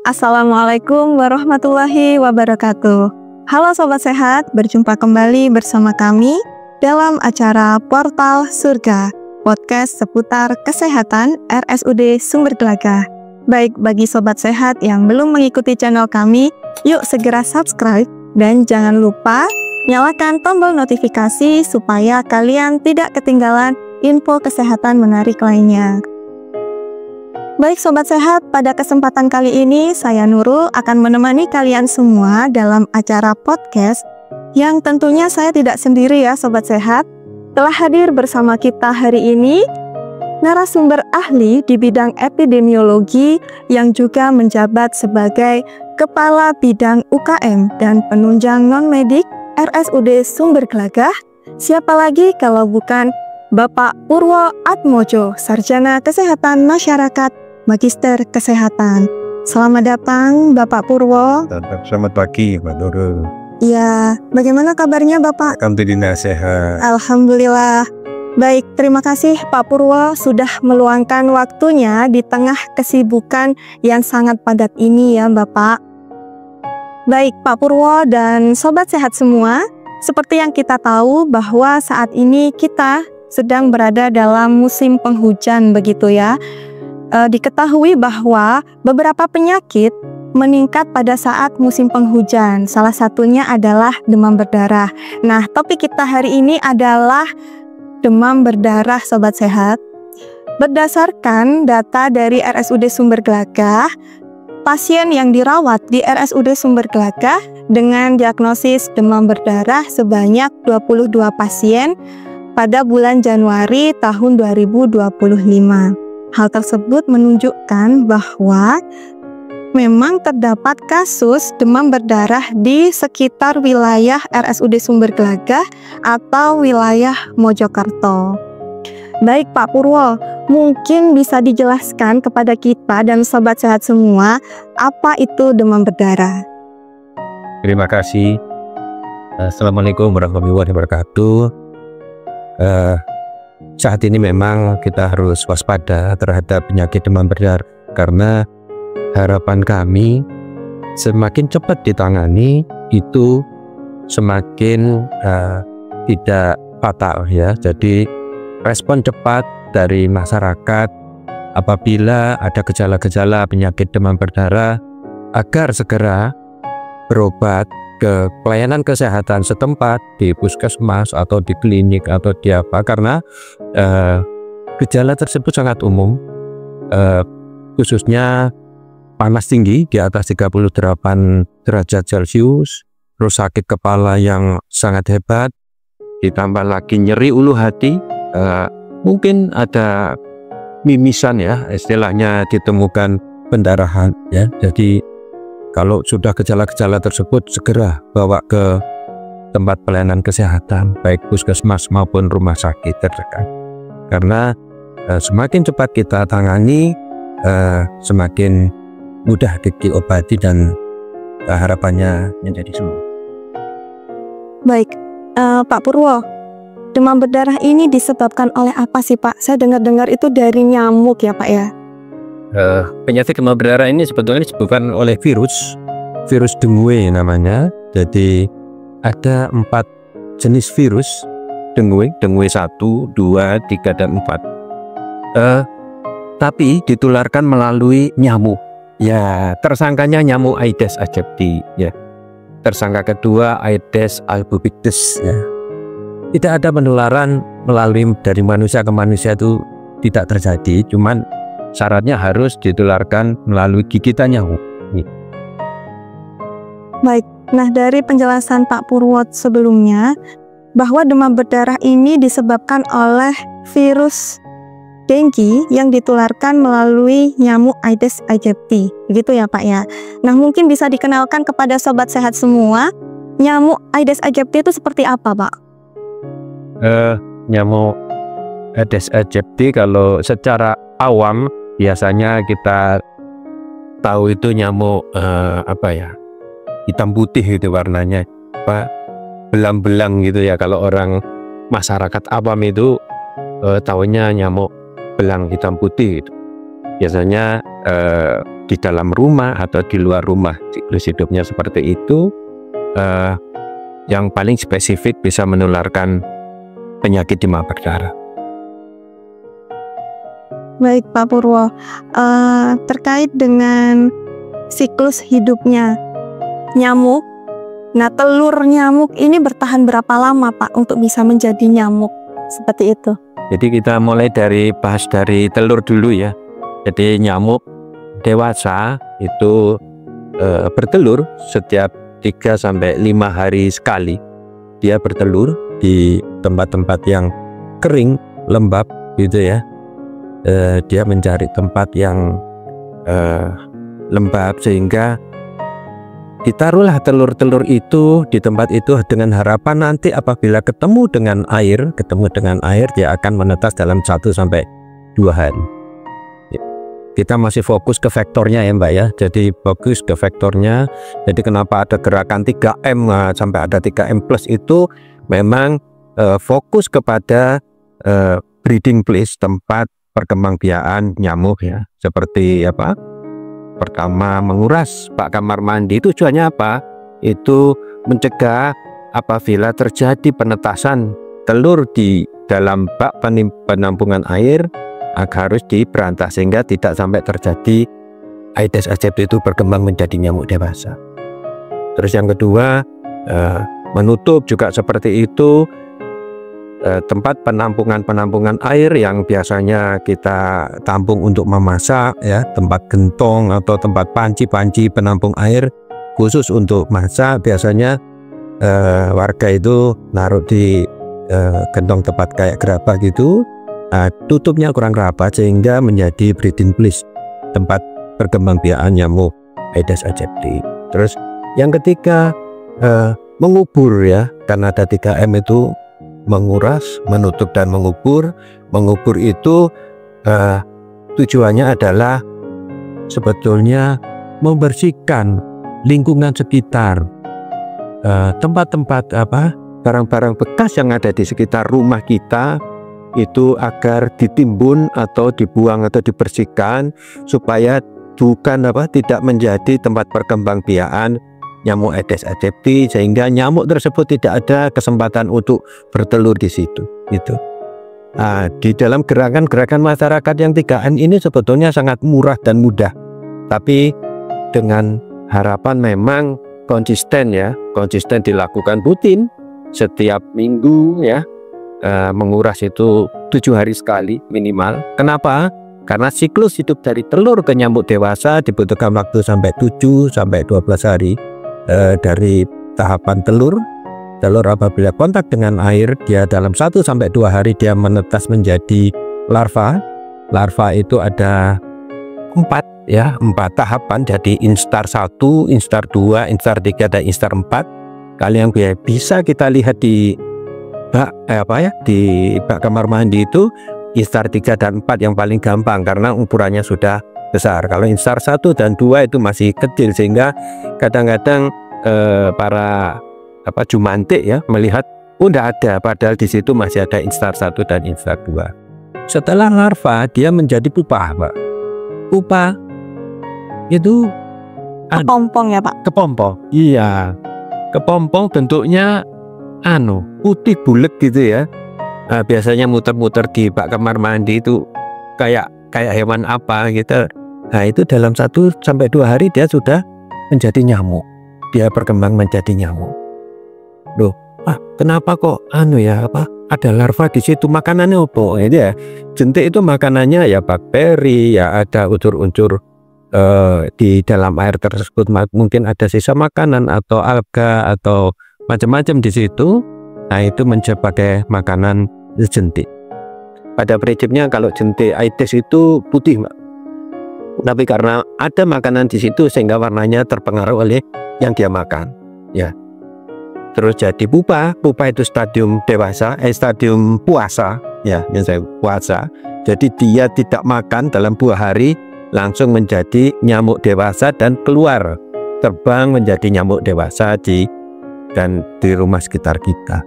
Assalamualaikum warahmatullahi wabarakatuh. Halo Sobat Sehat, berjumpa kembali bersama kami dalam acara Portal Surga, podcast seputar kesehatan RSUD Sumber Gelagah. Baik, bagi Sobat Sehat yang belum mengikuti channel kami, yuk segera subscribe dan jangan lupa nyalakan tombol notifikasi supaya kalian tidak ketinggalan info kesehatan menarik lainnya. Baik Sobat Sehat, pada kesempatan kali ini saya Nurul akan menemani kalian semua dalam acara podcast yang tentunya saya tidak sendiri ya Sobat Sehat. Telah hadir bersama kita hari ini narasumber ahli di bidang epidemiologi yang juga menjabat sebagai Kepala Bidang UKM dan Penunjang Non-Medik RSUD Sumber Gelagah. Siapa lagi kalau bukan Bapak Purwo Atmojo, Sarjana Kesehatan Masyarakat Magister Kesehatan. Selamat datang Bapak Purwo. Selamat pagi Mbak Nurul. Iya, bagaimana kabarnya Bapak? Alhamdulillah sehat. Alhamdulillah. Baik, terima kasih Pak Purwo sudah meluangkan waktunya di tengah kesibukan yang sangat padat ini ya Bapak. Baik Pak Purwo dan Sobat Sehat semua, seperti yang kita tahu bahwa saat ini kita sedang berada dalam musim penghujan begitu ya. Diketahui bahwa beberapa penyakit meningkat pada saat musim penghujan. Salah satunya adalah demam berdarah. Nah, topik kita hari ini adalah demam berdarah Sobat Sehat. Berdasarkan data dari RSUD Sumber Gelagah, pasien yang dirawat di RSUD Sumber Gelagah dengan diagnosis demam berdarah sebanyak 22 pasien pada bulan Januari tahun 2025. Hal tersebut menunjukkan bahwa memang terdapat kasus demam berdarah di sekitar wilayah RSUD Sumber Gelagah atau wilayah Mojokerto. Baik Pak Purwo, mungkin bisa dijelaskan kepada kita dan Sobat Sehat semua apa itu demam berdarah? Terima kasih. Assalamualaikum warahmatullahi wabarakatuh. Saat ini memang kita harus waspada terhadap penyakit demam berdarah karena harapan kami semakin cepat ditangani itu semakin tidak fatal ya. Jadi respon cepat dari masyarakat apabila ada gejala-gejala penyakit demam berdarah agar segera berobat ke pelayanan kesehatan setempat di puskesmas atau di klinik atau di apa, karena gejala tersebut sangat umum, khususnya panas tinggi di atas 38 derajat Celcius, terus sakit kepala yang sangat hebat, ditambah lagi nyeri ulu hati, mungkin ada mimisan ya, istilahnya ditemukan pendarahan ya. Jadi kalau sudah gejala-gejala tersebut segera bawa ke tempat pelayanan kesehatan baik puskesmas maupun rumah sakit terdekat, karena semakin cepat kita tangani semakin mudah diobati dan harapannya menjadi sembuh. Baik, Pak Purwo, demam berdarah ini disebabkan oleh apa sih Pak? Saya dengar-dengar itu dari nyamuk ya Pak ya? Penyakit demam berdarah ini sebetulnya disebabkan oleh virus dengue namanya. Jadi ada 4 jenis virus dengue 1, 2, 3, dan 4. Tapi ditularkan melalui nyamuk. Ya, tersangkanya nyamuk Aedes aegypti ya. Tersangka kedua Aedes albopictus ya. Tidak ada penularan melalui dari manusia ke manusia, itu tidak terjadi, cuman syaratnya harus ditularkan melalui gigitan nyamuk. Baik, nah dari penjelasan Pak Purwo sebelumnya bahwa demam berdarah ini disebabkan oleh virus dengue yang ditularkan melalui nyamuk Aedes aegypti, begitu ya Pak ya. Nah mungkin bisa dikenalkan kepada Sobat Sehat semua, nyamuk Aedes aegypti itu seperti apa Pak? Nyamuk Aedes aegypti kalau secara awam biasanya kita tahu itu nyamuk hitam putih itu warnanya, belang-belang gitu ya. Kalau orang masyarakat awam itu tahunya nyamuk belang hitam putih gitu. Biasanya di dalam rumah atau di luar rumah, siklus hidupnya seperti itu. Yang paling spesifik bisa menularkan penyakit demam berdarah. Baik Pak Purwo, terkait dengan siklus hidupnya nyamuk, nah telur nyamuk ini bertahan berapa lama Pak untuk bisa menjadi nyamuk seperti itu? Jadi kita mulai bahas dari telur dulu ya. Jadi nyamuk dewasa itu bertelur setiap 3-5 hari sekali. Dia bertelur di tempat-tempat yang kering, lembab gitu ya. Dia mencari tempat yang lembab sehingga ditaruhlah telur-telur itu di tempat itu dengan harapan nanti apabila ketemu dengan air dia akan menetas dalam 1-2 hari. Kita masih fokus ke vektornya ya Mbak ya. Jadi fokus ke vektornya. Jadi kenapa ada gerakan 3M sampai ada 3M plus itu memang fokus kepada breeding place, tempat perkembangbiakan nyamuk ya. Seperti apa? Pertama menguras bak kamar mandi, tujuannya apa? Itu mencegah apabila terjadi penetasan telur di dalam bak penampungan air agar harus diberantas sehingga tidak sampai terjadi Aedes aegypti itu berkembang menjadi nyamuk dewasa. Terus yang kedua menutup juga seperti itu tempat penampungan air yang biasanya kita tampung untuk memasak ya, tempat gentong atau tempat panci penampung air khusus untuk masak biasanya warga itu naruh di gentong tempat kayak gerabah gitu. Tutupnya kurang rapat sehingga menjadi breeding place, tempat perkembangbiakan nyamuk Aedes aegypti. Terus yang ketiga mengubur ya, karena ada 3M itu menguras, menutup dan mengubur. Mengubur itu tujuannya adalah sebetulnya membersihkan lingkungan sekitar, tempat-tempat barang-barang bekas yang ada di sekitar rumah kita itu agar ditimbun atau dibuang atau dibersihkan supaya tidak menjadi tempat perkembangbiakan nyamuk Aedes aegypti sehingga nyamuk tersebut tidak ada kesempatan untuk bertelur di situ gitu. Di dalam gerakan-gerakan masyarakat yang 3N ini sebetulnya sangat murah dan mudah, tapi dengan harapan memang konsisten dilakukan rutin setiap minggu ya. Menguras itu 7 hari sekali minimal. Kenapa? Karena siklus hidup dari telur ke nyamuk dewasa dibutuhkan waktu sampai 7-12 hari. Dari tahapan telur apabila kontak dengan air, dia dalam 1-2 hari dia menetas menjadi larva. Larva itu ada 4 tahapan. Jadi instar 1, instar 2, instar 3 dan instar 4. Kalian bisa kita lihat di bak kamar mandi itu instar 3 dan 4 yang paling gampang karena ukurannya sudah besar. Kalau instar 1 dan 2 itu masih kecil sehingga kadang-kadang para jumantik ya melihat udah ada padahal di situ masih ada instar 1 dan instar 2. Setelah larva dia menjadi pupa, Pak. Pupa itu kepompong ya Pak? Kepompong. Iya. Kepompong bentuknya putih bulat gitu ya. Biasanya muter-muter di bak kamar mandi itu kayak hewan apa gitu. Itu dalam 1-2 hari dia sudah menjadi nyamuk. Dia berkembang menjadi nyamuk. Loh, kenapa kok ada larva di situ, makanannya apa? Ya, jentik itu makanannya ya bakteri, ya ada unsur-unsur di dalam air tersebut mungkin ada sisa makanan atau alga atau macam-macam di situ. Nah, itu sebagai makanan jentik. Pada prinsipnya kalau jentik Aedes itu putih, Mbak. Tapi karena ada makanan di situ sehingga warnanya terpengaruh oleh yang dia makan. Ya. Terus jadi pupa. Pupa itu stadium dewasa, stadium puasa, ya, puasa. Jadi dia tidak makan dalam 2 hari langsung menjadi nyamuk dewasa dan keluar terbang menjadi nyamuk dewasa di rumah sekitar kita.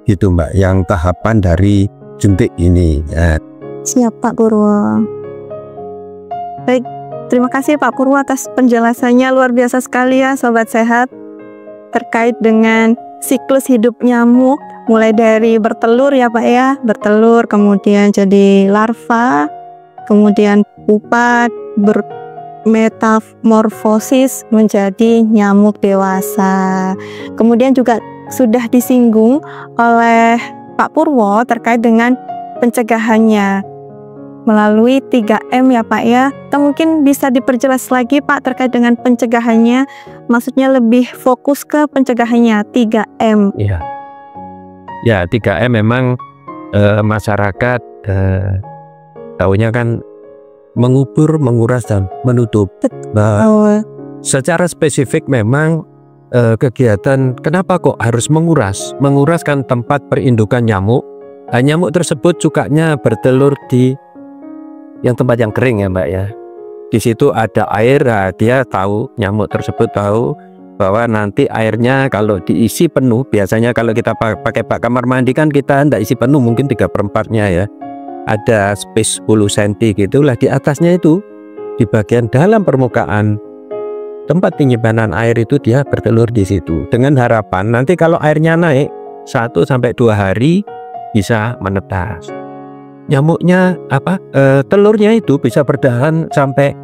Gitu Mbak, yang tahapan dari jentik ini ya. Siap Pak Purwo. Baik, terima kasih Pak Purwo atas penjelasannya, luar biasa sekali ya Sobat Sehat, terkait dengan siklus hidup nyamuk, mulai dari bertelur ya Pak ya, bertelur kemudian jadi larva, kemudian pupa, bermetamorfosis menjadi nyamuk dewasa. Kemudian juga sudah disinggung oleh Pak Purwo terkait dengan pencegahannya melalui 3M ya Pak ya. Atau mungkin bisa diperjelas lagi Pak terkait dengan pencegahannya, maksudnya lebih fokus ke pencegahannya 3M. Iya. Ya, 3M memang masyarakat taunya kan mengubur, menguras dan menutup. Secara spesifik memang kegiatan kenapa kok harus menguras? Menguras kan tempat perindukan nyamuk. Nyamuk tersebut sukanya bertelur di yang tempat yang kering ya Mbak ya. Di situ ada air, dia tahu, nyamuk tersebut tahu bahwa nanti airnya kalau diisi penuh, biasanya kalau kita pakai bak kamar mandi kan kita tidak isi penuh, mungkin 3/4-nya ya. Ada space 10 cm gitulah, di atasnya itu di bagian dalam permukaan tempat penyimpanan air itu dia bertelur di situ. Dengan harapan nanti kalau airnya naik 1-2 hari bisa menetas. Nyamuknya telurnya itu bisa bertahan sampai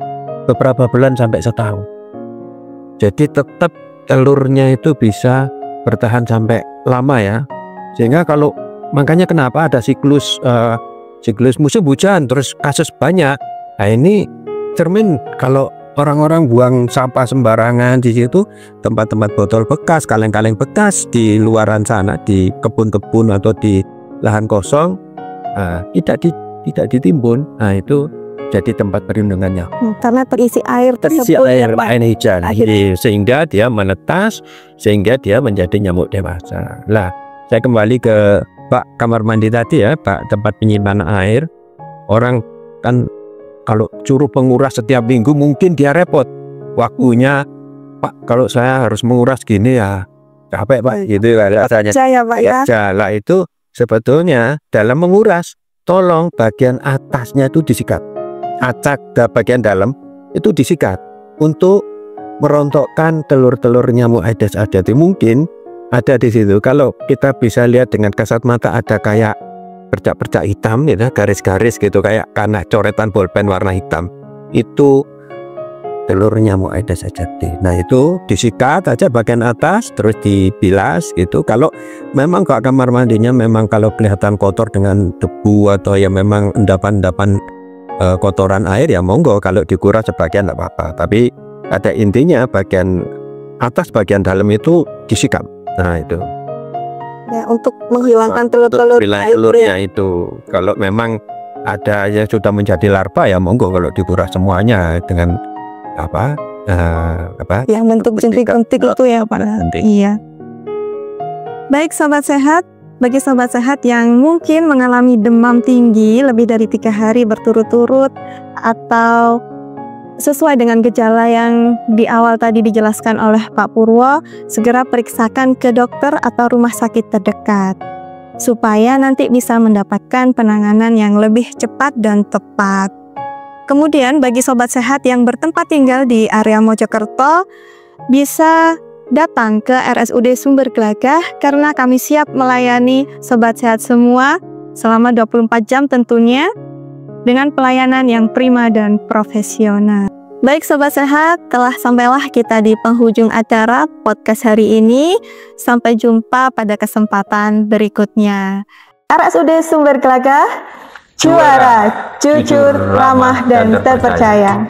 beberapa bulan sampai setahun. Jadi tetap telurnya itu bisa bertahan sampai lama ya. Sehingga kalau makanya kenapa ada siklus musim hujan terus kasus banyak. Nah ini cermin kalau orang-orang buang sampah sembarangan di situ, tempat-tempat botol bekas, kaleng-kaleng bekas di luaran sana, di kebun-kebun atau di lahan kosong. Tidak ditimbun, itu jadi tempat perlindungannya. Karena terisi air tersebut, air hujan, sehingga dia menetas, sehingga dia menjadi nyamuk dewasa. Lah, saya kembali ke Pak kamar mandi tadi ya, Pak tempat penyimpanan air. Orang kan kalau suruh penguras setiap minggu mungkin dia repot. Waktunya, Pak kalau saya harus menguras gini ya capek Pak, gitu rasanya. Saya Pak ya. Lah itu sebetulnya dalam menguras, tolong bagian atasnya itu disikat, acak bagian dalam itu disikat untuk merontokkan telur-telur nyamuk Aedes aegypti. Mungkin ada di situ. Kalau kita bisa lihat dengan kasat mata ada kayak bercak-bercak hitam, ya, garis-garis gitu kayak karena coretan bolpen warna hitam. Itu telur nyamuk Aedes aegypti. Nah itu disikat aja bagian atas, terus dibilas gitu. Kalau memang kok kamar mandinya memang kalau kelihatan kotor dengan debu atau ya memang endapan-endapan kotoran air ya monggo, kalau dikuras sebagian tidak apa-apa. Tapi ada intinya bagian atas bagian dalam itu disikat. Nah itu. Ya, untuk menghilangkan telurnya itu. Kalau memang ada yang sudah menjadi larva ya monggo kalau dikuras semuanya dengan yang bentuk jentik-jentik itu ya Pak. Iya. Baik Sobat Sehat, bagi Sobat Sehat yang mungkin mengalami demam tinggi lebih dari 3 hari berturut-turut atau sesuai dengan gejala yang di awal tadi dijelaskan oleh Pak Purwo, segera periksakan ke dokter atau rumah sakit terdekat supaya nanti bisa mendapatkan penanganan yang lebih cepat dan tepat. Kemudian bagi Sobat Sehat yang bertempat tinggal di area Mojokerto bisa datang ke RSUD Sumber Gelagah karena kami siap melayani Sobat Sehat semua selama 24 jam tentunya dengan pelayanan yang prima dan profesional. Baik Sobat Sehat, sampailah kita di penghujung acara podcast hari ini. Sampai jumpa pada kesempatan berikutnya. RSUD Sumber Gelagah, juara, jujur, ramah, dan terpercaya.